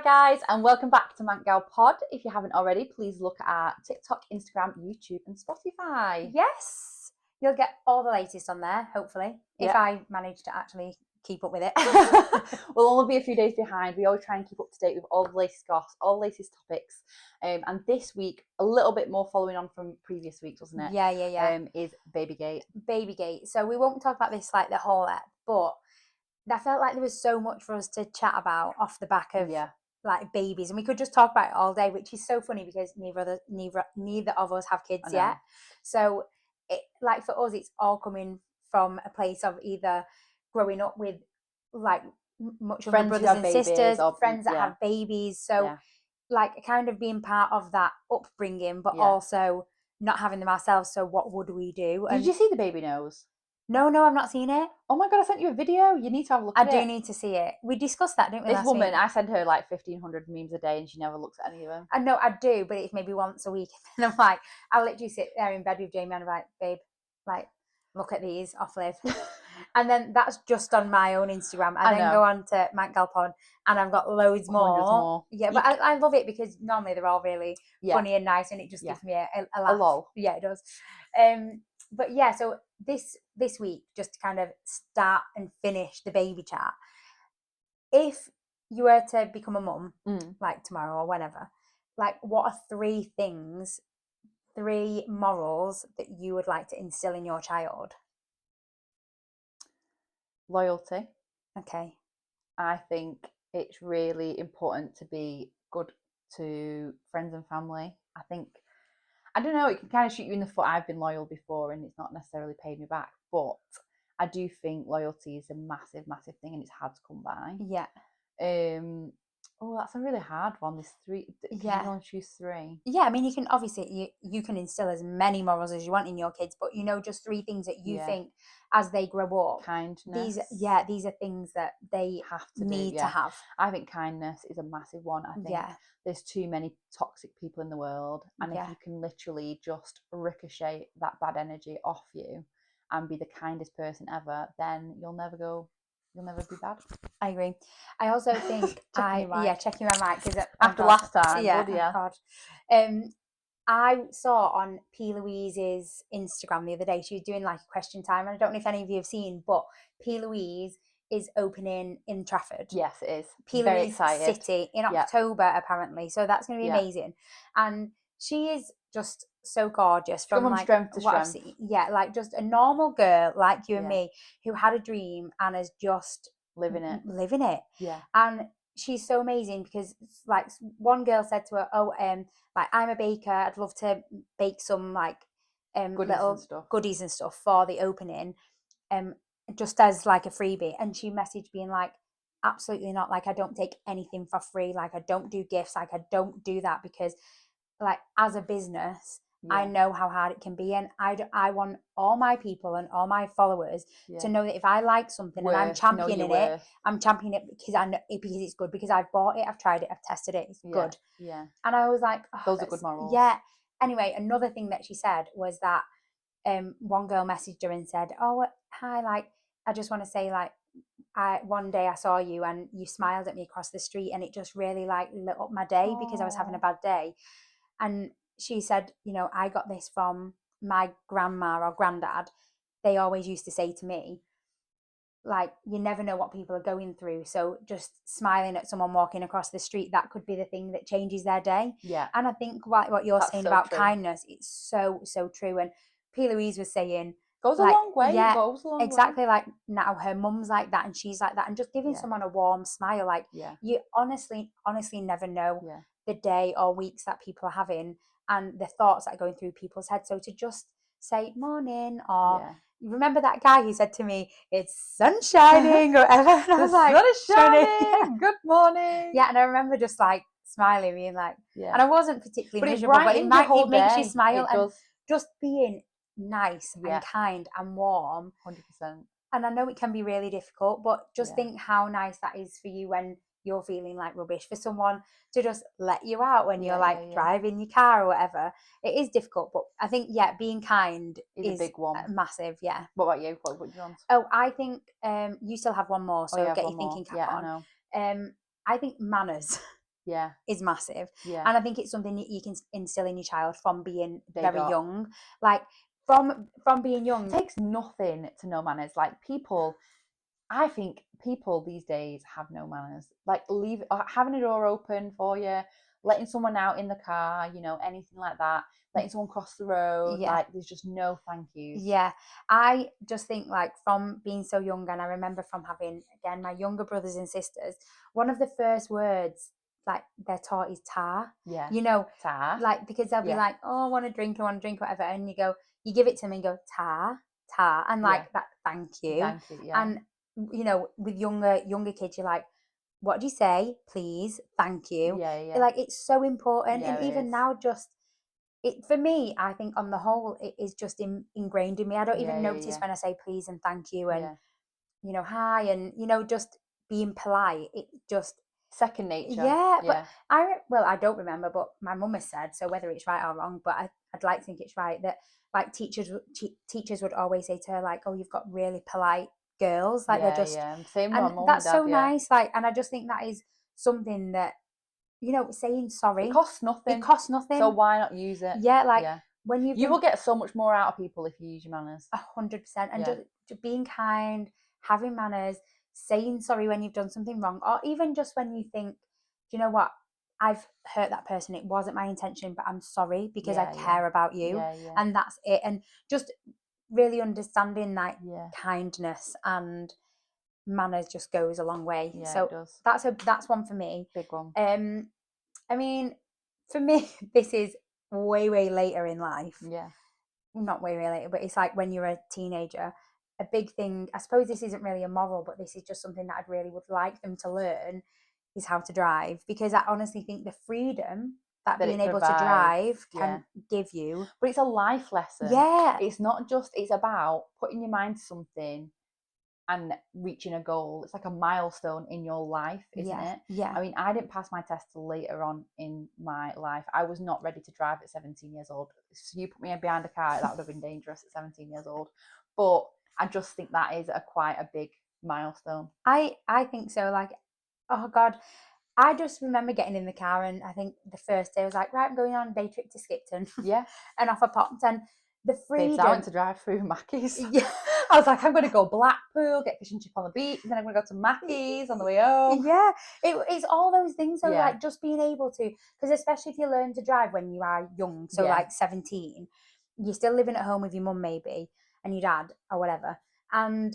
Hi guys, and welcome back to Manc Pod. If you haven't already, please look at TikTok, Instagram, YouTube, and Spotify. Yes, you'll get all the latest on there, hopefully, if Yeah. I manage to actually keep up with it. We'll only be a few days behind. We always try and keep up to date with all the latest goss, all the latest topics. And this week, a little bit more following on from previous weeks, wasn't it? Yeah. Is Babygate. Babygate. So we won't talk about this like the whole ep, but I felt like there was so much for us to chat about off the back of like babies, and we could just talk about it all day, which is so funny because neither of us have kids yet. So it, like for us, it's all coming from a place of either growing up with like much of brothers and sisters, or friends that have babies. So like kind of being part of that upbringing, but also not having them ourselves. So what would we do? Did you see the baby nose? No, I've not seen it. Oh my god, I sent you a video. You need to have a look at it. I do need to see it. We discussed that, didn't we? This woman, I send her like 1,500 memes a day and she never looks at any of them. I know I do, but it's maybe once a week. And I'm like, I'll literally sit there in bed with Jamie and I'm like, babe, like, look at these off live. And then that's just on my own Instagram. I then go on to Manc Pod and I've got loads more. Yeah, but I love it because normally they're all really funny and nice and it just gives me a laugh. A lol. Yeah, it does. But yeah, so this week, just to kind of start and finish the baby chat, if you were to become a mum, like tomorrow or whenever, like what are three morals that you would like to instill in your child? Loyalty. Okay. I think it's really important to be good to friends and family. I think, I don't know, it can kind of shoot you in the foot. I've been loyal before and it's not necessarily paid me back, but I do think loyalty is a massive, massive thing and it's hard to come by. Yeah. Oh, that's a really hard one. There's three. You can only choose three. Yeah, I mean, you can obviously you can instill as many morals as you want in your kids, but just three things that you think as they grow up. Kindness. These are things that they have to need to have. I think kindness is a massive one. I think there's too many toxic people in the world, and if you can literally just ricochet that bad energy off you and be the kindest person ever, then you'll never be bad. I agree. I also think checking my mic because after last time, God. I saw on P. Louise's Instagram the other day, she was doing like a question time, and I don't know if any of you have seen, but P. Louise is opening in Trafford. Yes, it is. P. Very Louise excited. City in October apparently, so that's going to be amazing. And she is just so gorgeous from like strength to strength. Yeah, like just a normal girl like you and me who had a dream and is just living it. Yeah. And she's so amazing because like one girl said to her, like I'm a baker, I'd love to bake some like goodies and stuff for the opening, just as like a freebie. And she messaged being like, absolutely not, like I don't take anything for free, like I don't do gifts, like I don't do that, because like as a business I know how hard it can be, and I want all my people and all my followers to know that if I like something and I'm championing it, I'm championing it because I know because it's good, because I've bought it, I've tried it, I've tested it, it's good. Yeah. And I was like, those are good morals. Yeah. Anyway, another thing that she said was that one girl messaged her and said, oh hi, like I just want to say, like one day I saw you and you smiled at me across the street and it just really like lit up my day because I was having a bad day. And she said, I got this from my grandma or granddad. They always used to say to me, like, you never know what people are going through. So just smiling at someone walking across the street, that could be the thing that changes their day. Yeah. And I think what you're saying about kindness, it's so, so true. And P. Louise was saying, goes a long way. Yeah, goes a long way. Like now her mum's like that and she's like that. And just giving someone a warm smile, like you honestly never know the day or weeks that people are having and the thoughts that are going through people's heads. So to just say morning, or remember that guy who said to me, it's sun shining or whatever. And I was like, sun is shining. Good morning. Yeah, and I remember just like smiling, being like, and I wasn't particularly miserable, but it makes you smile. And just being nice and kind and warm. 100%. And I know it can be really difficult, but just think how nice that is for you when you're feeling like rubbish, for someone to just let you out when you're like driving your car or whatever. It is difficult, but I think being kind is a big one, massive. Yeah. What about you? What would you want? Oh, I think you still have one more, so get your thinking cap on. I know. I think manners. is massive. Yeah. And I think it's something that you can instill in your child from being They very got- young. Like from being young. It takes nothing to know manners. Like people, I think people these days have no manners. Like having a door open for you, letting someone out in the car, you know, anything like that, letting someone cross the road. Yeah. Like there's just no thank yous. Yeah, I just think like from being so young, and I remember from having, again, my younger brothers and sisters, one of the first words like they're taught is ta. Yeah. You know, Ta. like because they'll be Yeah. like, oh, I want to drink, whatever, and you give it to them and go ta, ta, and like Yeah. that, thank you. Thank you. Yeah. And you know, with younger kids, you're like, what do you say? Please, thank you. Yeah. Like it's so important, Yeah, and it even is. now, just it for me, I think on the whole, it is just ingrained in me. I don't even notice when I say please and thank you and you know hi and you know just being polite. It just second nature. Yeah, but I don't remember, but my mum has said, so whether it's right or wrong, but I'd like to think it's right, that like teachers would always say to her like, oh, you've got really polite girls, like they're just same with and my mum that's and dad. so nice, like, and I just think that is something that, you know, saying sorry. It costs nothing. It costs nothing. So why not use it? Yeah, like when you will get so much more out of people if you use your manners. 100%. And just being kind, having manners, saying sorry when you've done something wrong, or even just when you think, do you know what? I've hurt that person. It wasn't my intention, but I'm sorry because I care about you. And that's it. And just really understanding that kindness and manners just goes a long way. So it does. That's one for me. Big one. I mean, for me, this is way, way later in life. Yeah. Not way, way later, but it's like when you're a teenager. A big thing, I suppose this isn't really a moral, but this is just something that I really would like them to learn, is how to drive. Because I honestly think the freedom that being able to drive can give you. But it's a life lesson. Yeah. It's not just, it's about putting your mind to something and reaching a goal. It's like a milestone in your life, isn't it? Yeah. I mean, I didn't pass my test till later on in my life. I was not ready to drive at 17 years old. If you put me behind a car, that would have been dangerous at 17 years old. But I just think that is quite a big milestone. I think so. Like, oh God, I just remember getting in the car, and I think the first day I was like, right, I'm going on a day trip to Skipton. Yeah. And off I popped, and the freedom. Babes, I went to drive through Mackey's. Yeah. I was like, I'm going to go Blackpool, get fish and chip on the beach, and then I'm going to go to Mackey's on the way home. Yeah, it's all those things. So like just being able to, because especially if you learn to drive when you are young, so like 17, you're still living at home with your mum maybe and your dad or whatever. And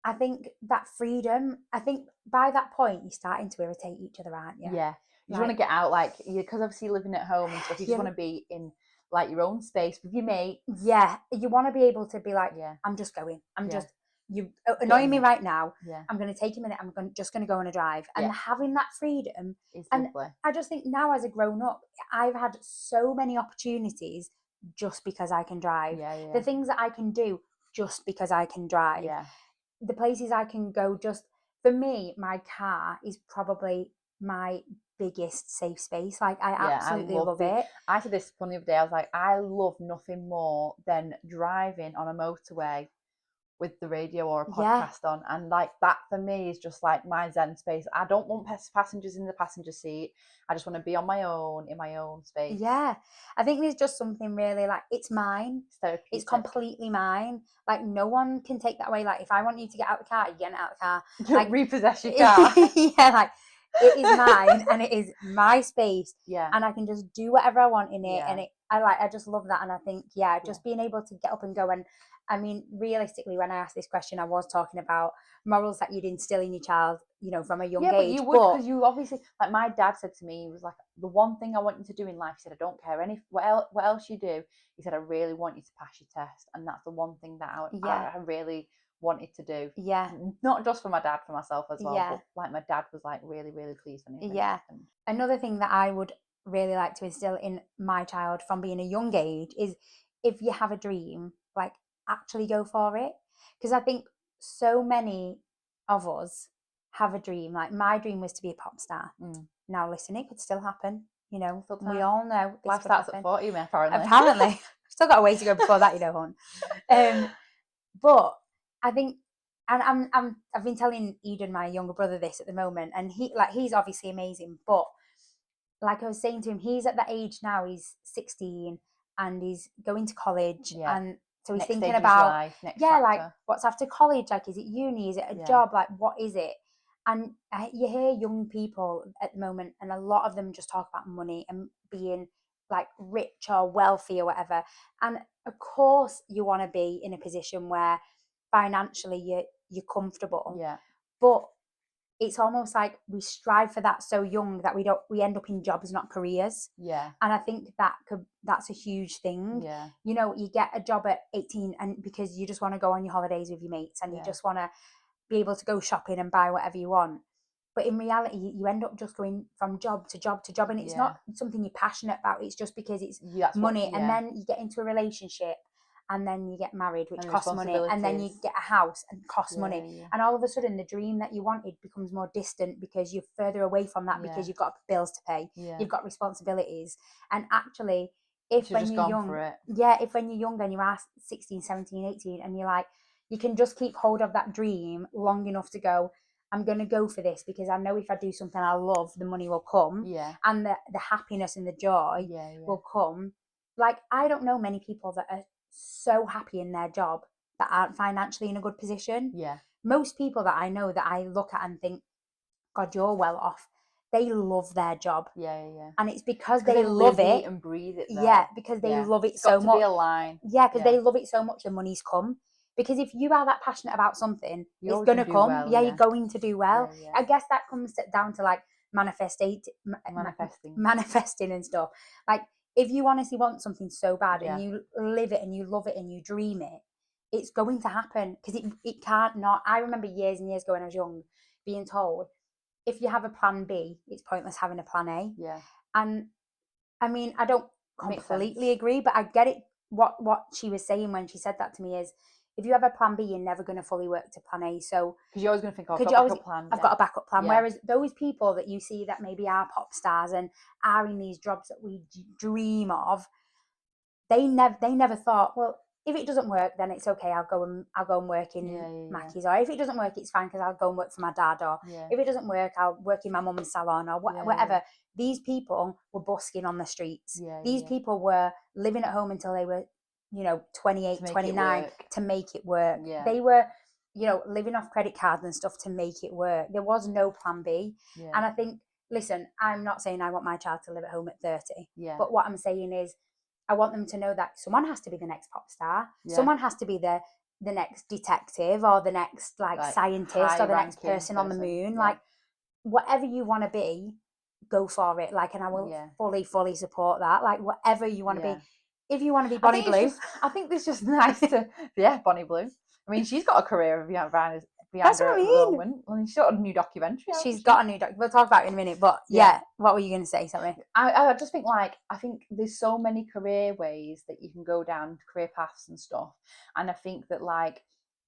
I think that freedom, I think by that point you're starting to irritate each other, aren't you? Yeah. You just want to get out, like, because obviously you're living at home and stuff, you just want to be in like your own space with your mate. Yeah, you want to be able to be like, I'm just going. I'm just, you annoying me right now. Yeah. I'm going to take a minute. Just going to go on a drive. And having that freedom is lovely. I just think now as a grown up, I've had so many opportunities just because I can drive. The things that I can do just because I can drive. The places I can go just, for me, my car is probably my biggest safe space. Like I absolutely love it. I said this funny other day. I was like, I love nothing more than driving on a motorway with the radio or a podcast on, and like that for me is just like my zen space. I don't want passengers in the passenger seat. I just want to be on my own in my own space. Yeah, I think there's just something really like, it's mine. It's completely mine. Like no one can take that away. Like if I want you to get out the car, you get out the car. Like repossess your car. Yeah, like it is mine and it is my space. Yeah, and I can just do whatever I want in it. And I just love that. And I think just being able to get up and go. And I mean, realistically, when I asked this question, I was talking about morals that you'd instill in your child, you know, from a young age. But you would, because you obviously, like my dad said to me, he was like, the one thing I want you to do in life, he said, I don't care what else you do. He said, I really want you to pass your test. And that's the one thing that I really wanted to do. Yeah. Not just for my dad, for myself as well. But like my dad was like really, really pleased when it happened. Another thing that I would really like to instill in my child from being a young age is, if you have a dream, like actually go for it. Because I think so many of us have a dream. Like my dream was to be a pop star. Now listen, it could still happen. You know, we all know this life starts at 40, apparently. Apparently. Still got a way to go before that, you know, hon. But I think, and I've been telling Eden, my younger brother, this at the moment, and he's obviously amazing, but like I was saying to him, he's at that age now, he's 16 and he's going to college. Yeah. And so he's Next thinking stage of his about, life, next yeah, like chapter. what's after college? Like, is it uni? Is it a Yeah. job? Like, what is it? And you hear young people at the moment, and a lot of them just talk about money and being like rich or wealthy or whatever. And of course, you want to be in a position where financially you're comfortable. Yeah. But it's almost like we strive for that so young that we end up in jobs, not careers. Yeah. And I think that's a huge thing. Yeah. You know, you get a job at 18 and because you just want to go on your holidays with your mates and you just want to be able to go shopping and buy whatever you want. But in reality, you end up just going from job to job to job, and it's not something you're passionate about. It's just because it's money. And then you get into a relationship, and then you get married, which costs money, and then you get a house and costs money. And all of a sudden, the dream that you wanted becomes more distant because you're further away from that because you've got bills to pay, you've got responsibilities. And actually, if when you're young, if when you're young and you are 16, 17, 18, and you're like, you can just keep hold of that dream long enough to go, I'm going to go for this because I know if I do something I love, the money will come. And the happiness and the joy will come. Like, I don't know many people that are so happy in their job that aren't financially in a good position. Most people that I know that I look at and think, God, you're well off, they love their job. And it's because they love it. Eat and breathe it. Because they love it so much. Be a line. Because they love it so much, the money's come. Because if you are that passionate about something, it's going to come. Well, you're going to do well. I guess that comes down to like manifesting and stuff. Like, if you honestly want something so bad and you live it and you love it and you dream it, it's going to happen because it can't not. I remember years and years ago when I was young being told, if you have a plan B, it's pointless having a plan A. And I mean, I don't completely agree, but I get it. What she was saying when she said that to me is, if you have a plan B, you're never going to fully work to plan A. So because you're always going to think, oh, I've got a backup plan. I've got a backup plan. Whereas those people that you see that maybe are pop stars and are in these jobs that we dream of, they never thought, well, if it doesn't work, then it's okay. I'll go and work in Mackey's, or if it doesn't work, it's fine because I'll go and work for my dad, or if it doesn't work, I'll work in my mum's salon or whatever. These people were busking on the streets. These people were living at home until they were, 28, 29 to make it work. They were, living off credit cards and stuff to make it work. There was no plan B. And I think, listen, I'm not saying I want my child to live at home at 30, but what I'm saying is, I want them to know that someone has to be the next pop star. Someone has to be the next detective or the next like scientist or the next person on the moon. Like, whatever you want to be, go for it. Like, and I will fully support that. Like, whatever you want to be. If you want to be Bonnie Blue, I think it's just nice to Bonnie Blue. I mean, she's got a career behind that's her what I at mean. the moment. Well, she's got a new documentary. She's got a new documentary. We'll talk about it in a minute. But what were you going to say? Sorry. I just think I think there's so many career ways that you can go down, career paths and stuff. And I think that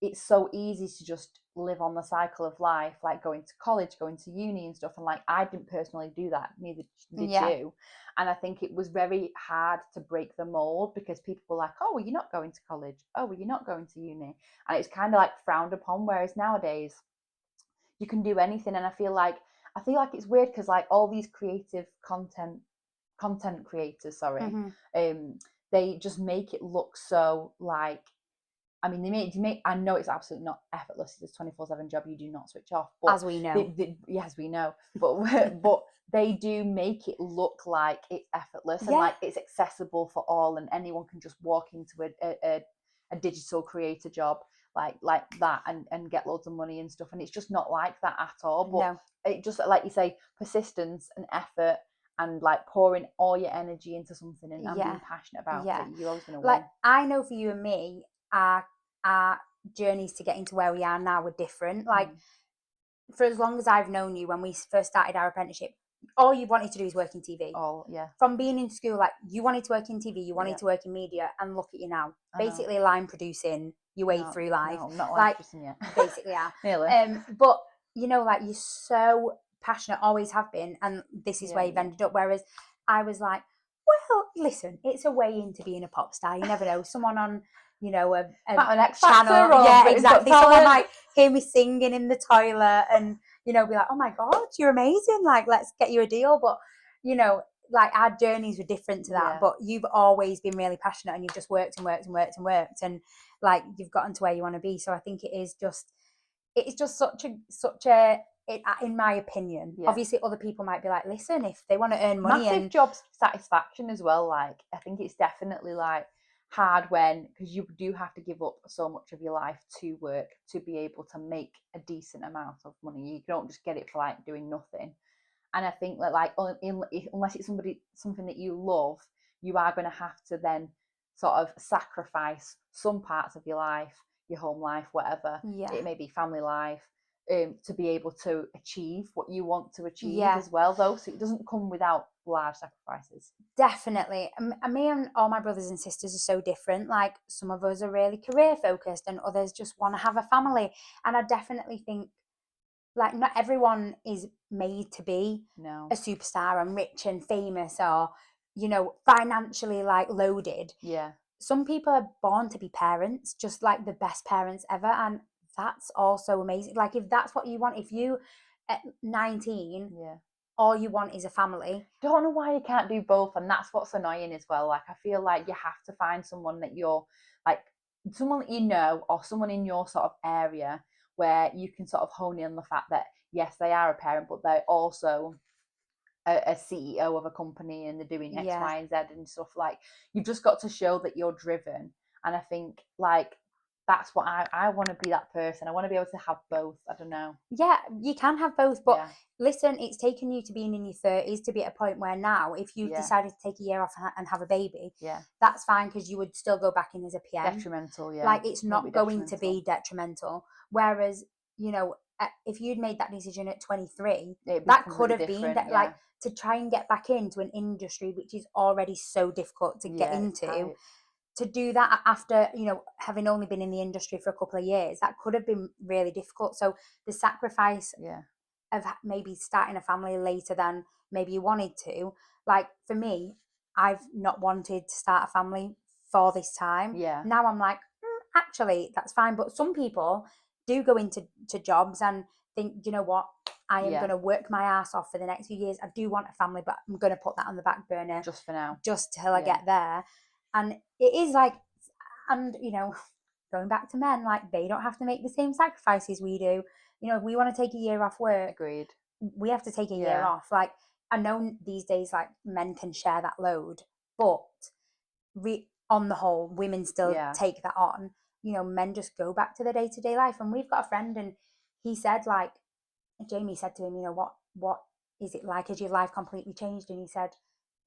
it's so easy to just live on the cycle of life, like going to college, going to uni and stuff. And I didn't personally do that, neither did you. And I think it was very hard to break the mold because people were like, oh, well, you're not going to college. Oh, well, you're not going to uni. And it's kind of frowned upon. Whereas nowadays you can do anything. And I feel like it's weird because all these creative content creators, they just make it look so I mean, they make. I know it's absolutely not effortless. It's a 24/7 job. You do not switch off. But as we know, yes, we know. But they do make it look like it's effortless and it's accessible for all, and anyone can just walk into a digital creator job like that and get loads of money and stuff. And it's just not like that at all. But it just, like you say, persistence and effort and pouring all your energy into something and being passionate about it, you're always going to win. I know for you and me, our journeys to getting to where we are now were different. For as long as I've known you, when we first started our apprenticeship, all you wanted to do is work in TV. From being in school, you wanted to work in TV, you wanted to work in media, and look at you now. Basically line producing your way through life. No, I'm not line producing yet. Basically, yeah. Nearly. But you're so passionate, always have been, and this is where you've ended up. Whereas I was like, well, listen, it's a way into being a pop star. You never know. Someone on a channel, exactly. Someone might hear me singing in the toilet and be like, oh my god, you're amazing, let's get you a deal. But you know, like our journeys were different to that, but you've always been really passionate and you've just worked and worked and worked and worked, and like you've gotten to where you want to be. So I think it's just such a in my opinion. Obviously other people might be like, listen, if they want to earn money, massive and job satisfaction as well. Like I think it's definitely like hard when, because you do have to give up so much of your life to work to be able to make a decent amount of money. You don't just get it for like doing nothing. And I think that like unless it's something that you love, you are going to have to then sort of sacrifice some parts of your life, your home life, whatever it may be, family life, to be able to achieve what you want to achieve as well, though. So it doesn't come without large sacrifices. Definitely. Me and all my brothers and sisters are so different. Like some of us are really career focused and others just want to have a family. And I definitely think like not everyone is made to be a superstar and rich and famous, or, you know, financially like loaded. Some people are born to be parents, just like the best parents ever. And that's also amazing. Like if that's what you want, if you at 19 all you want is a family. Don't know why you can't do both, and that's what's annoying as well. Like I feel like you have to find someone that you're like, someone that you know, or someone in your sort of area where you can sort of hone in on the fact that yes, they are a parent, but they're also a CEO of a company and they're doing X, Y, and Z and stuff. Like you've just got to show that you're driven, and I think like that's what I want to be, that person. I want to be able to have both. I don't know. Yeah, you can have both, but listen, it's taken you to being in your 30s to be at a point where now, if you decided to take a year off and have a baby, that's fine, because you would still go back in as a PM. Detrimental, like it's not going to be detrimental. Whereas, you know, if you'd made that decision at 23, that could have been like to try and get back into an industry which is already so difficult to get into. To do that after, you know, having only been in the industry for a couple of years, that could have been really difficult. So the sacrifice of maybe starting a family later than maybe you wanted to, like for me, I've not wanted to start a family for this time. Now I'm like, actually, that's fine. But some people do go into jobs and think, you know what, I am going to work my ass off for the next few years. I do want a family, but I'm going to put that on the back burner just for now, just till I get there. And it is like, and you know, going back to men, like they don't have to make the same sacrifices we do. You know, if we want to take a year off work, agreed, we have to take a year off. Like I know these days, like men can share that load, but on the whole, women still take that on. You know, men just go back to their day-to-day life. And we've got a friend, and he said, like, Jamie said to him, you know, what is it like? Has your life completely changed? And he said,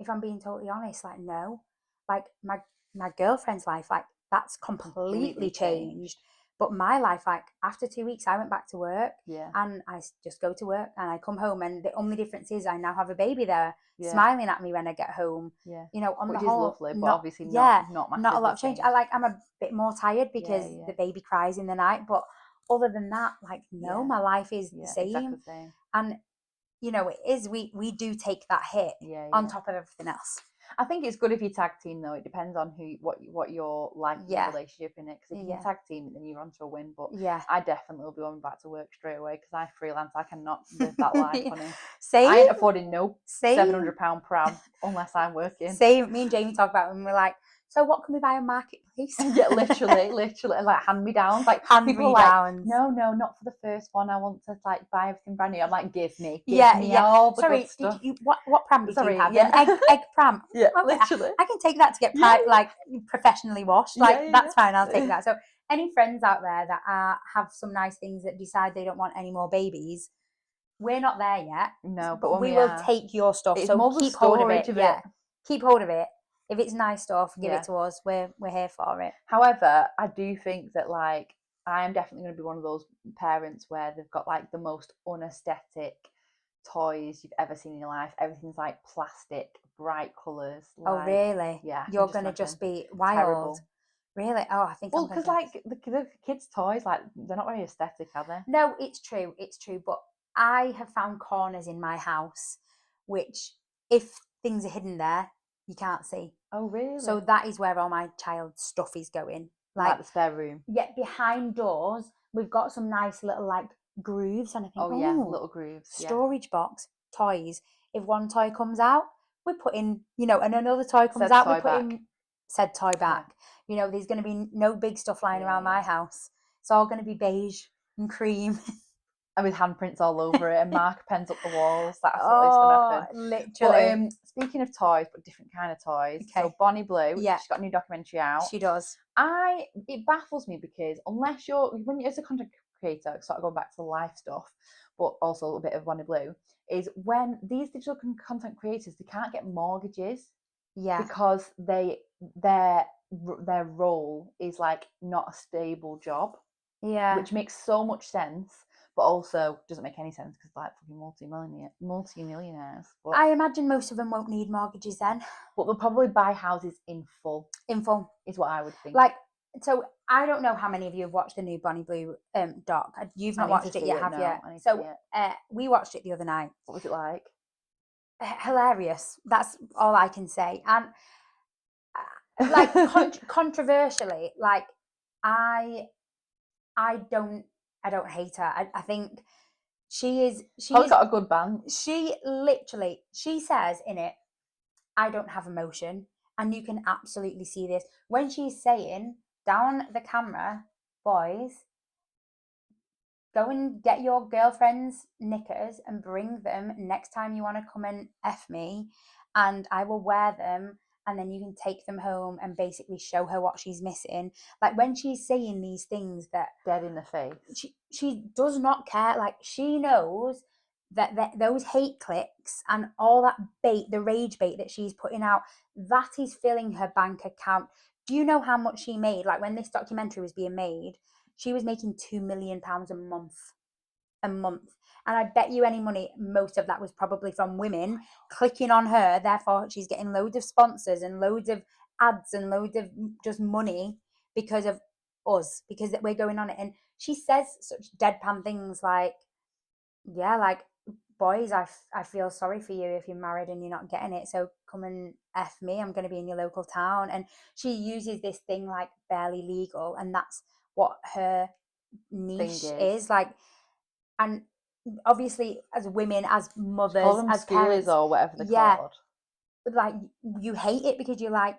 if I'm being totally honest, like, no. Like my girlfriend's life, like that's completely changed. But my life, like after 2 weeks, I went back to work, and I just go to work and I come home, and the only difference is I now have a baby there smiling at me when I get home. You know, on which the whole, is lovely, but obviously not a lot of change. I'm a bit more tired because the baby cries in the night, but other than that, like no, my life is the same. Exactly the same. And you know, it is, we do take that hit on top of everything else. I think it's good if you tag team, though. It depends on what your life relationship in it. Because if you can tag team it, then you're onto a win. But I definitely will be going back to work straight away because I freelance. I cannot live that life, honey. Same. I ain't affording no £700 per annum unless I'm working. Same. Me and Jamie talk about it, and we're like, so what can we buy on Marketplace? literally, like hand me downs. Like people are like, no, not for the first one. I want to like buy everything brand new. I'm like, give me all the good stuff. What pram did you have? An egg pram. Literally. I can take that to get like professionally washed. Like that's fine. I'll take that. So any friends out there that have some nice things that decide they don't want any more babies, we're not there yet. No, but we will take your stuff. It's so more keep hold of it. Keep hold of it. If it's nice stuff, give it to us. We're here for it. However, I do think that like I am definitely going to be one of those parents where they've got like the most unaesthetic toys you've ever seen in your life. Everything's like plastic, bright colours. Oh really? Yeah. You're going to just be wild. Terrible. Really? Oh, I think. Well, because like the kids' toys, like they're not very aesthetic, are they? No, it's true. It's true. But I have found corners in my house, which if things are hidden there, you can't see. Oh really? So that is where all my child's stuff is going. Like the spare room. Yet behind doors, we've got some nice little like grooves, and I think, little grooves. Storage box, toys. if one toy comes out, we're putting, and another toy comes Said out, we're toy back. putting said toy back. There's going to be no big stuff lying around my house. It's all going to be beige and cream. And with handprints all over it and marker pens up the walls. That's what is going to happen. Literally. But speaking of toys, but different kind of toys. Okay. So Bonnie Blue, Yeah. she's got a new documentary out. She does. It baffles me because unless when you're as a content creator, sort of going back to the life stuff, but also a bit of Bonnie Blue, is when these digital content creators, they can't get mortgages. Yeah. Because their role is like not a stable job. Yeah. Which makes so much sense, but also doesn't make any sense because like fucking multi-millionaires. But I imagine most of them won't need mortgages then. But they'll probably buy houses in full. In full. Is what I would think. Like, so I don't know how many of you have watched the new Bonnie Blue doc. You've not watched it yet, have you? So we watched it the other night. What was it like? Hilarious. That's all I can say. And like controversially, like I don't hate her. I think she's got a good band. She says in it, I don't have emotion. And you can absolutely see this when she's saying down the camera, boys, go and get your girlfriend's knickers and bring them next time you want to come and F me, and I will wear them, and then you can take them home and basically show her what she's missing. Like when she's saying these things that dead in the face, she does not care. Like she knows that those hate clicks and all that bait, the rage bait that she's putting out, that is filling her bank account. Do you know how much she made? Like when this documentary was being made, she was making £2 million a month. And I bet you any money, most of that was probably from women clicking on her. Therefore, she's getting loads of sponsors and loads of ads and loads of just money because of us, because we're going on it. And she says such deadpan things like, yeah, like, boys, I feel sorry for you if you're married and you're not getting it. So come and F me. I'm going to be in your local town. And she uses this thing like barely legal. And that's what her niche is. Like, and obviously as women, as mothers, as parents, or whatever they're called. Like you hate it because you're like,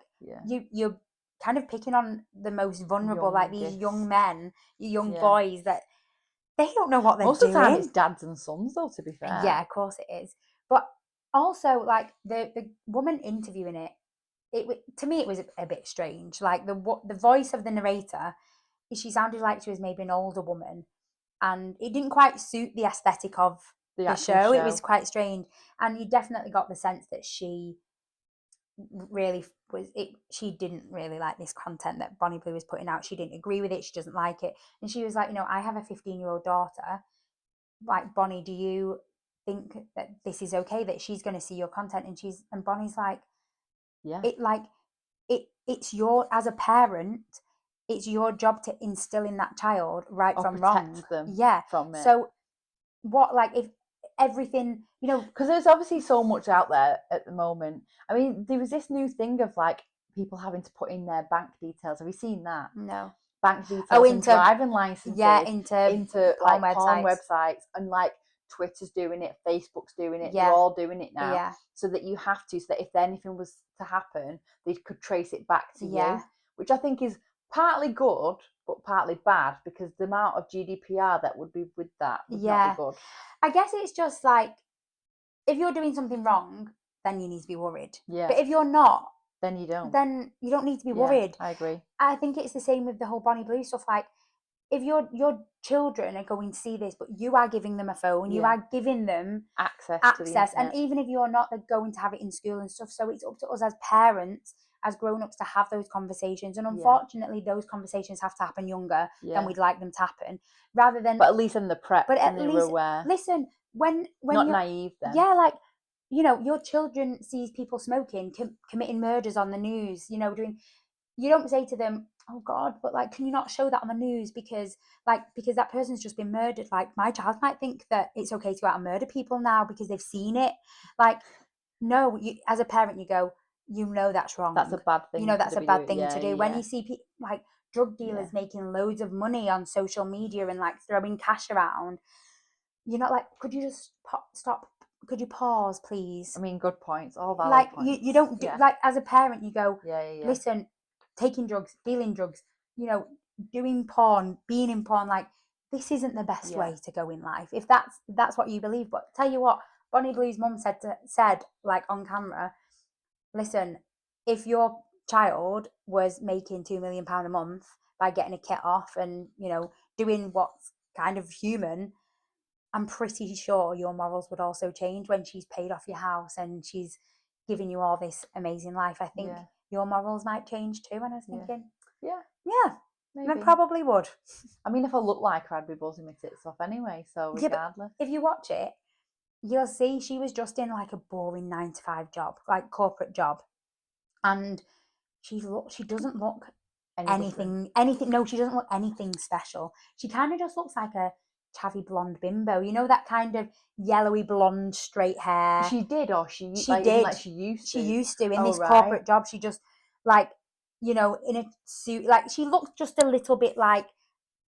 you're kind of picking on the most vulnerable, like these young men, young boys that they don't know what they're doing. Most of the time it's dads and sons though, to be fair. Yeah, of course it is. But also like the woman interviewing it to me it was a bit strange. Like the voice of the narrator, she sounded like she was maybe an older woman, and it didn't quite suit the aesthetic of the show. It was quite strange, and you definitely got the sense that she really she didn't really like this content that Bonnie Blue was putting out. She didn't agree with it. She doesn't like it, and she was like, I have a 15-year-old daughter. Like, Bonnie, do you think that this is okay, that she's going to see your content? And Bonnie's like, it's your, as a parent, it's your job to instill in that child right from wrong. Them from it. So what, like, if everything, because there's obviously so much out there at the moment. I mean, there was this new thing of like people having to put in their bank details. Have you seen that? No. Bank details and driving licenses. Yeah, into porn websites, and like Twitter's doing it, Facebook's doing it. They're all doing it now. Yeah. So that you have to, so that if anything was to happen, they could trace it back to you, which I think is partly good but partly bad, because the amount of GDPR that would be with that would not be good. I guess it's just like, if you're doing something wrong, then you need to be worried. Yeah. But if you're not, then you don't. Then you don't need to be worried. I agree. I think it's the same with the whole Bonnie Blue stuff. Like, if your children are going to see this, but you are giving them a phone, you are giving them access to the internet. And even if you're not, they're going to have it in school and stuff. So it's up to us as parents, as grown-ups, to have those conversations. And unfortunately, those conversations have to happen younger than we'd like them to happen. Rather than, but at least in the prep, but at and least aware. Listen, when not you're naive then. Yeah, like, your children sees people smoking, committing murders on the news, doing. You don't say to them, oh God, but like, can you not show that on the news because that person's just been murdered? Like, my child might think that it's okay to go out and murder people now because they've seen it. Like, no, as a parent, you go, that's wrong. That's a bad thing. That's a bad thing to do. When you see like drug dealers making loads of money on social media and like throwing cash around, you're not like, could you just stop could you pause, please? I mean, good points, all valid Like points. you don't do, Yeah, like as a parent you go, yeah. listen, taking drugs, dealing drugs, you know, doing porn, being in porn, like this isn't the best Yeah. way to go in life if that's what you believe. But tell you what, Bonnie Blue's mum said like on camera, listen, if your child was making £2 million a month by getting a kit off and, you know, doing what's kind of human, I'm pretty sure your morals would also change when she's paid off your house and she's giving you all this amazing life. I think Yeah. your morals might change too. And I was Yeah. thinking, Yeah, yeah, maybe. they probably would. I mean, if I looked like her, I'd be buzzing my tits off anyway, so Yeah, but regardless. if you watch it, you'll see she was just in like a boring 9 to 5 job, like corporate job. And she doesn't look Any different? anything. No, she doesn't look anything special. She kind of just looks like a chavvy blonde bimbo. You know, that kind of yellowy blonde straight hair. She did, or she, She like, isn't did. like she used She to? used to in Oh, this right. corporate job. She just like, you know, in a suit. Like she looked just a little bit like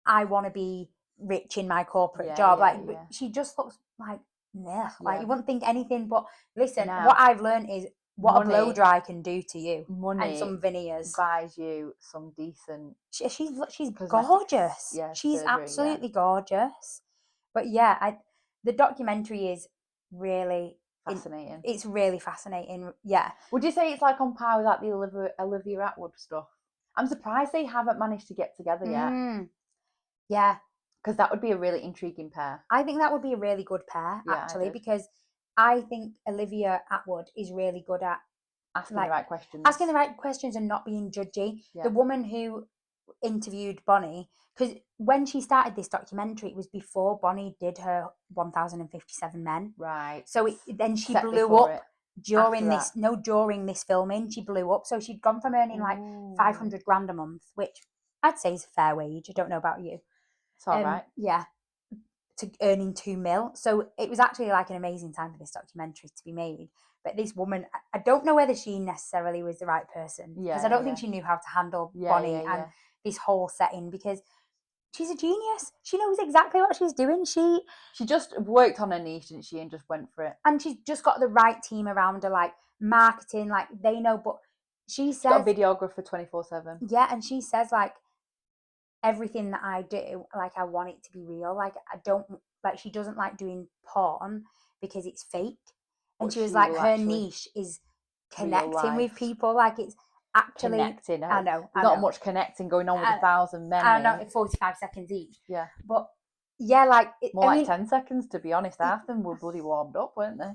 I want to be rich in my corporate Yeah, job. yeah, Like yeah. she just looks like nah. Like Yeah. you wouldn't think anything. But listen, what Now, I've learned is what a blow money, dry can do to you, and money some veneers. buys you some decent She's cosmetics, gorgeous. yeah, She's surgery, yeah. absolutely gorgeous. But yeah, the documentary is really Fascinating. it's really fascinating. Yeah. Would you say it's like on par with like the Olivia Atwood stuff? I'm surprised they haven't managed to get together yet, Yeah. because that would be a really intriguing pair. I think that would be a really good pair Yeah, I actually did. because I think Olivia Atwood is really good at Asking the like right questions. asking the right questions and not being judgy. Yeah. The woman who interviewed Bonnie, because when she started this documentary, it was before Bonnie did her 1057 Men. Right. So then she Set blew before up it. during After this, that. no, during this filming, she blew up. So she'd gone from earning like Ooh. 500 grand a month, which I'd say is a fair wage. I don't know about you. It's all right. Yeah, to earning 2 mil. So it was actually like an amazing time for this documentary to be made. But this woman, I don't know whether she necessarily was the right person because I don't think she knew how to handle Bonnie and this whole setting because she's a genius. She knows exactly what she's doing. She just worked on her niche, didn't she, and just went for it. And she's just got the right team around her, like marketing, like they know. But She's got a videographer 24/7. Yeah, and she says like everything that I do, like I want it to be real. Like I don't like she doesn't like doing porn because it's fake. And But she was she like will her actually niche is real connecting with life. people. Like it's actually Connecting. I know. There's not much connecting going on with 1,000 men I know here. 45 seconds each. Yeah. But yeah, like More like 10 seconds, to be honest. Half them were bloody warmed up, weren't they?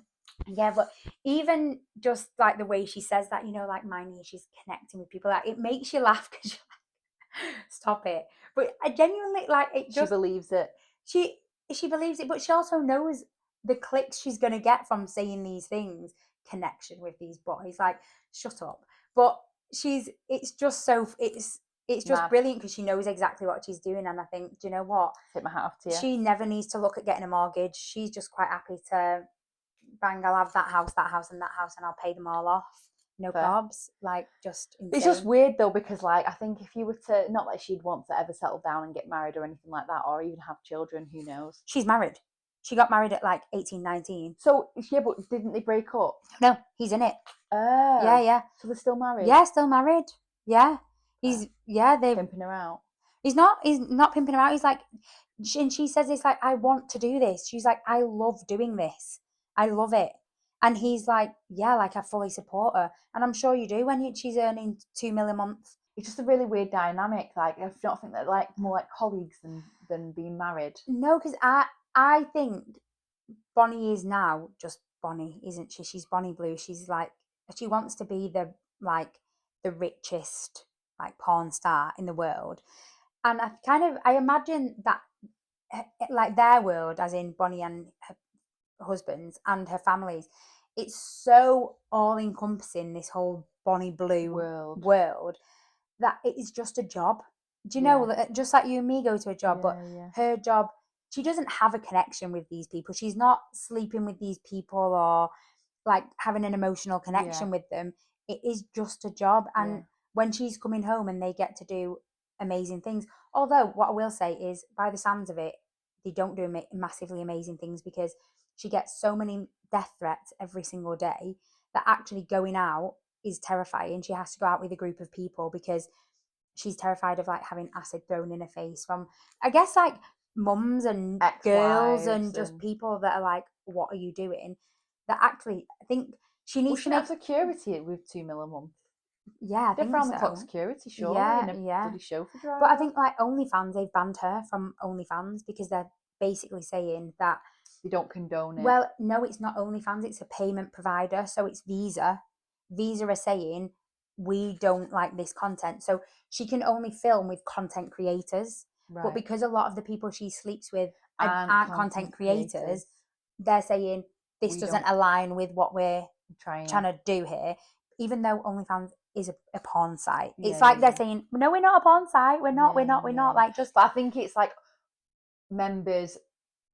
Yeah, but even just like the way she says that, you know, like my niche is connecting with people, like it makes you laugh because you're like, stop it. But I genuinely like it. Just she believes it. She believes it, but she also knows the clicks she's gonna get from saying these things. Connection with these boys, like shut up. But it's just so it's just brilliant because she knows exactly what she's doing, and I think, do you know what? Take my hat off to you. She never needs to look at getting a mortgage. She's just quite happy to bang, I'll have that house, and that house, and I'll pay them all off. No probs. Like, just insane. It's just weird though, because like I think if you were to, not that she'd want to ever settle down and get married or anything like that, or even have children, who knows? She's married. She got married at like 18, 19. So yeah, but didn't they break up? No, he's in it. Oh. Yeah. So they're still married? Yeah, still married. Yeah. They're pimping her out. He's not pimping her out. He's like, and she says it's like, I want to do this. She's like, I love doing this. I love it. And he's like, yeah, like I fully support her. And I'm sure you do when she's earning 2 million a month. It's just a really weird dynamic. Like I don't think that like more like colleagues than being married. No, because I think Bonnie is now just Bonnie, isn't she? She's Bonnie Blue. She's like, she wants to be the richest like porn star in the world. And I imagine that like their world, as in Bonnie and her husbands and her families, it's so all encompassing, this whole Bonnie Blue world that it is just a job. Do you know that just like you and me go to a job, but her job, she doesn't have a connection with these people. She's not sleeping with these people or like having an emotional connection with them. It is just a job. And when she's coming home and they get to do amazing things, although what I will say is, by the sounds of it, they don't do massively amazing things, because she gets so many death threats every single day that actually going out is terrifying. She has to go out with a group of people because she's terrified of like having acid thrown in her face from, I guess, like mums and girls and just people that are like, what are you doing? That actually, I think she needs to make have security with 2 mil a month. Yeah, I think round the so. clock security, surely, Yeah, in a yeah. bloody chauffeur driver. But I think like OnlyFans, they've banned her from OnlyFans because they're basically saying that they don't condone it. Well, no, it's not OnlyFans, it's a payment provider, so it's Visa. Visa are saying we don't like this content, so she can only film with content creators. Right. But because a lot of the people she sleeps with aren't content creators, they're saying this doesn't align with what we're trying to do here. Even though OnlyFans is a porn site, it's like they're saying, no, we're not a porn site. We're not. Like, just. But I think it's like members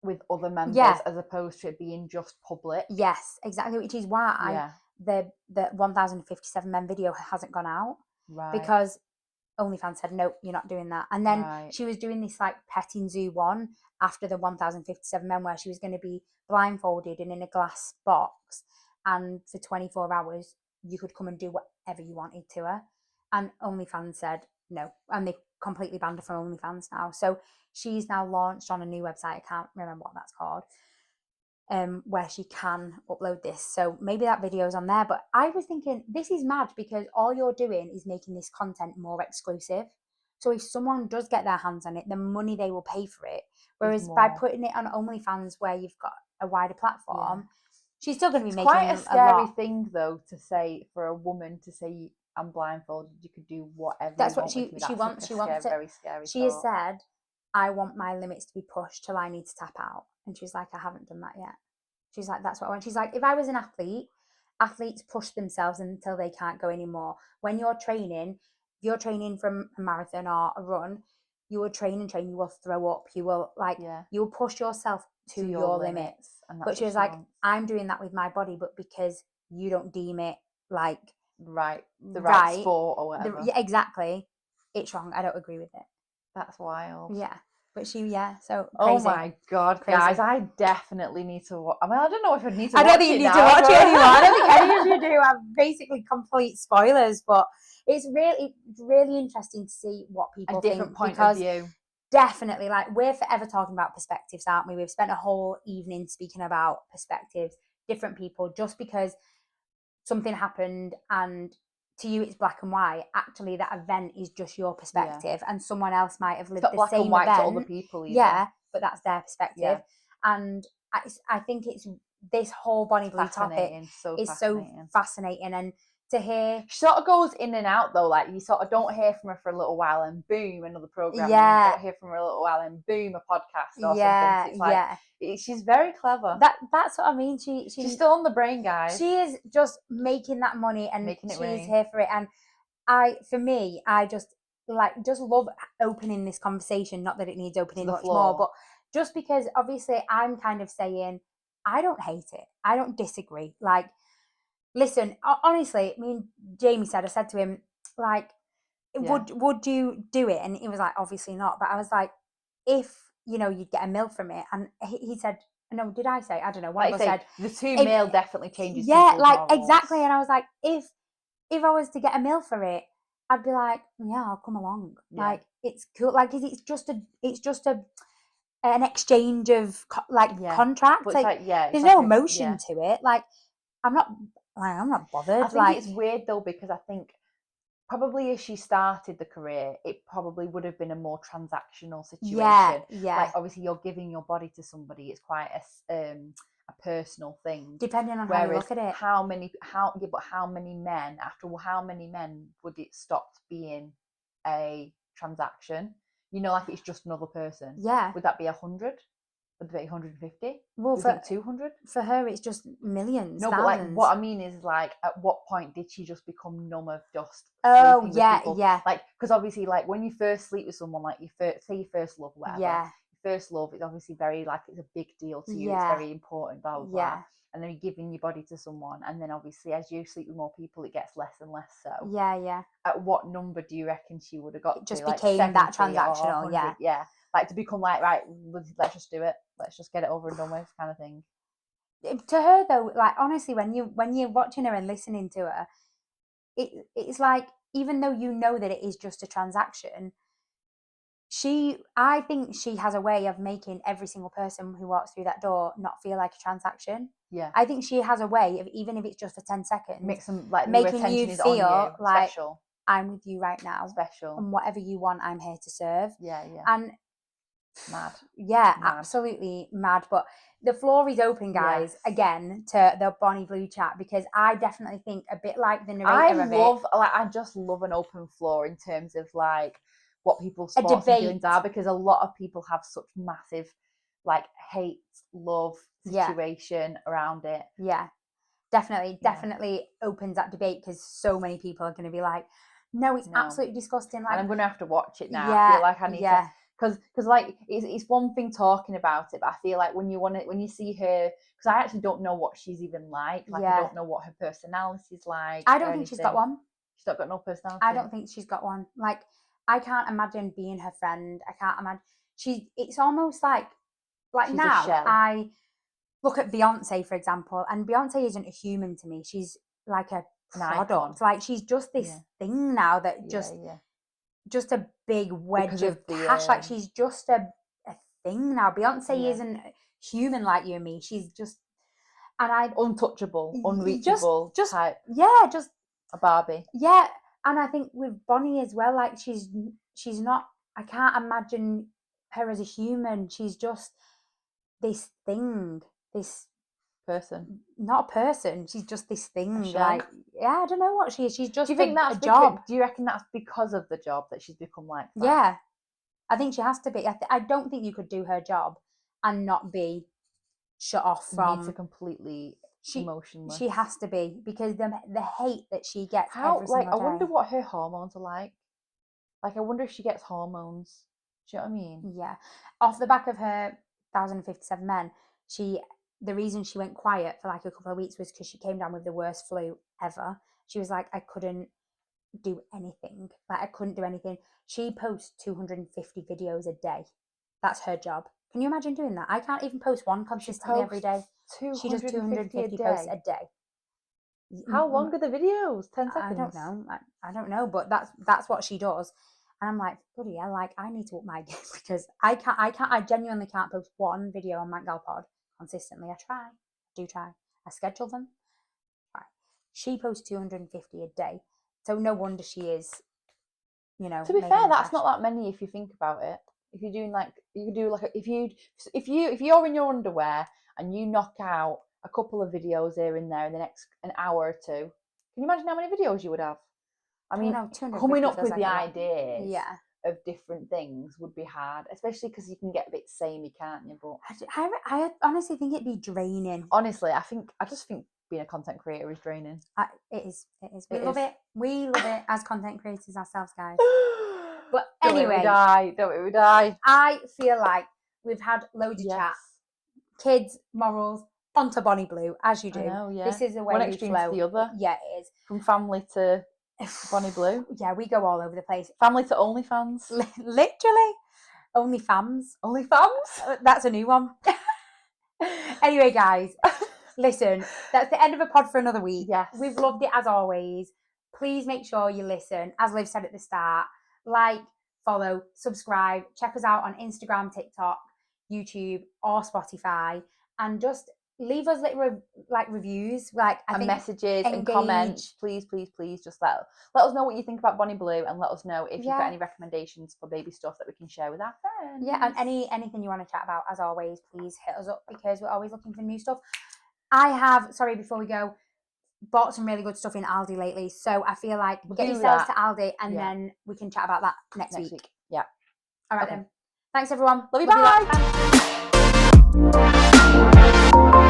with other members, as opposed to it being just public. Yes, exactly. Which is why the 1057 men video hasn't gone out, because OnlyFans said, no, you're not doing that. And then she was doing this like petting zoo one after the 1057 men, where she was going to be blindfolded and in a glass box, and for 24 hours you could come and do whatever you wanted to her. And OnlyFans said no, and they completely banned her from OnlyFans now. So she's now launched on a new website, I can't remember what that's called, where she can upload this. So maybe that video's on there. But I was thinking, this is mad, because all you're doing is making this content more exclusive. So if someone does get their hands on it, the money they will pay for it. Whereas by putting it on OnlyFans, where you've got a wider platform, she's still going to be making quite a scary thing, though, to say for a woman to say, I'm blindfolded, you could do whatever. That's what she wants. She wants very scary. She has said, I want my limits to be pushed till I need to tap out. And she's like, I haven't done that yet. She's like, that's what I want. She's like, if I was an athlete, athletes push themselves until they can't go anymore. When you're training, if you're training from a marathon or a run, you will train and train, you will throw up, you will you will push yourself to your limits. But she was like, I'm doing that with my body, but because you don't deem it like the right sport or whatever. Yeah, exactly. It's wrong. I don't agree with it. That's wild. Yeah. But so crazy. Oh my God, crazy. Guys, I definitely need to watch. I mean, I don't know if I need to watch it. I don't think you need to watch it anymore. I don't think any of you do. I'm basically complete spoilers, but it's really interesting to see what people think. A different point of view. Definitely, like, we're forever talking about perspectives, aren't we? We've spent a whole evening speaking about perspectives, different people, just because something happened and to you it's black and white. Actually, that event is just your perspective, and someone else might have lived the same event. To other people, either. But that's their perspective. And I think it's this whole Bonnie Blue topic is so fascinating. And to hear, she sort of goes in and out, though. Like, you sort of don't hear from her for a little while, and boom, another program. You don't hear from her a little while, and boom, a podcast or something. So it's like, she's very clever. That's what I mean. She's still on the brain, guys. She is just making that money, and she's here for it. And I just love opening this conversation. Not that it needs opening much more, but just because obviously I'm kind of saying I don't hate it. I don't disagree. Like, listen, honestly, I mean, Jamie said, I said to him, like, would you do it? And he was like, obviously not. But I was like, if, you'd get a mil from it. And he said, no, did I say? I don't know. One of us said, the 2 mil definitely changes. Yeah, like, morals. Exactly. And I was like, if I was to get a mil for it, I'd be like, yeah, I'll come along. Yeah. Like, it's cool. Like, it's just an exchange of contract. But like, there's no emotion to it. Like, I'm not bothered. I think it's weird, though, because I think probably as she started the career, it probably would have been a more transactional situation. Yeah. Like, obviously, you're giving your body to somebody. It's quite a personal thing. Depending on how you look at it. But how many men, after how many men would it stop being a transaction? Like, it's just another person. Yeah. Would that be 100? Would it be 150? Well, for 200? For her, it's just millions. No, thousands. But like, what I mean is, like, at what point did she just become numb of dust? Oh, yeah. Like, because obviously, like, when you first sleep with someone, like, say your first love, whatever. Yeah. Your first love is obviously very, like, it's a big deal to you. It's very important, blah, blah, blah. And then you're giving your body to someone, and then obviously as you sleep with more people, it gets less and less so. Yeah. At what number do you reckon she would have got? It just to? became Like, that transactional. Yeah. Like to become like, right, let's just do it. Let's just get it over and done with, kind of thing. To her though, like honestly, when you're watching her and listening to her, it's like, even though you know that it is just a transaction, I think she has a way of making every single person who walks through that door not feel like a transaction. Yeah. I think she has a way of, even if it's just for 10 seconds, Makes them like making you feel like, special. I'm with you right now. Special. And whatever you want, I'm here to serve. Yeah. And mad. Yeah, mad. Absolutely mad. But the floor is open, guys, again, to the Bonnie Blue chat, because I definitely think, a bit like the narrator I just love an open floor in terms of like what people's thoughts and feelings are, because a lot of people have such massive like hate, love situation around it. Yeah, definitely opens that debate, because so many people are going to be like, no, it's absolutely disgusting. Like, and I'm going to have to watch it now. I feel like I need to, because like it's one thing talking about it, but I feel like when you see her, because I actually don't know what she's even like I don't know what her personality is like. I don't think she's got one. She's not got no personality. I don't think she's got one. Like, I can't imagine being her friend. I can't imagine. It's almost like she's now I look at Beyonce, for example, and Beyonce isn't a human to me. She's like a product. Like, she's just this thing now that just a big wedge of cash. Like, she's just a thing now. Beyonce isn't human like you and me. She's just, and I untouchable, unreachable, just type. Just a Barbie. Yeah, and I think with Bonnie as well. Like, she's not. I can't imagine her as a human. She's just this thing. This person. Not a person. She's just this thing. Like, I don't know what she is. She's just. Do you think that's a job? Do you reckon that's because of the job that she's become like that? Yeah, I think she has to be. I don't think you could do her job and not be shut off from. You need to completely emotionless. She has to be, because the hate that she gets every single day. I wonder what her hormones are like. Like, I wonder if she gets hormones. Do you know what I mean? Yeah. Off the back of her 1,057 Men, the reason she went quiet for like a couple of weeks was because she came down with the worst flu ever. She was like, I couldn't do anything. Like, I couldn't do anything. She posts 250 videos a day. That's her job. Can you imagine doing that? I can't even post one consistently every day. She does 250 posts a day. How long are the videos? 10 seconds? I don't know. I don't know, but that's what she does. And I'm like, bloody hell, like, I need to up my game, because I genuinely can't post one video on my Gal Pod consistently. I do try. I schedule them. Right. She posts 250 a day. So no wonder she is, to be fair, that's not that many if you think about it. If you're doing like, you could do like, if you're in your underwear and you knock out a couple of videos here and there in the next an hour or two, can you imagine how many videos you would have? I mean, coming up with the ideas of different things would be hard, especially because you can get a bit samey, can't you? But I honestly think it'd be draining. Honestly, I just think being a content creator is draining. It is. We love it. We love it as content creators ourselves, guys. But anyway, don't let me die. I feel like we've had loads of chat. Kids, morals, onto Bonnie Blue, as you do. This is the way we flow. To the other. Yeah, it is. From family to Bonnie Blue. Yeah, we go all over the place. Family to OnlyFans. Literally. OnlyFans. OnlyFans? That's a new one. Anyway, guys, listen, that's the end of a pod for another week. Yes. We've loved it as always. Please make sure you listen. As Liv said at the start, like, follow, subscribe, check us out on Instagram, TikTok, YouTube, or Spotify, and just leave us reviews, and messages and comments. Please, just let us know what you think about Bonnie Blue, and let us know if you've got any recommendations for baby stuff that we can share with our friends. Yeah, and anything you want to chat about, as always, please hit us up, because we're always looking for new stuff. Before we go, bought some really good stuff in Aldi lately, so I feel like get yourselves to Aldi, and then we can chat about that next week. Yeah. All right then. Thanks everyone. Love you. Bye. Bye.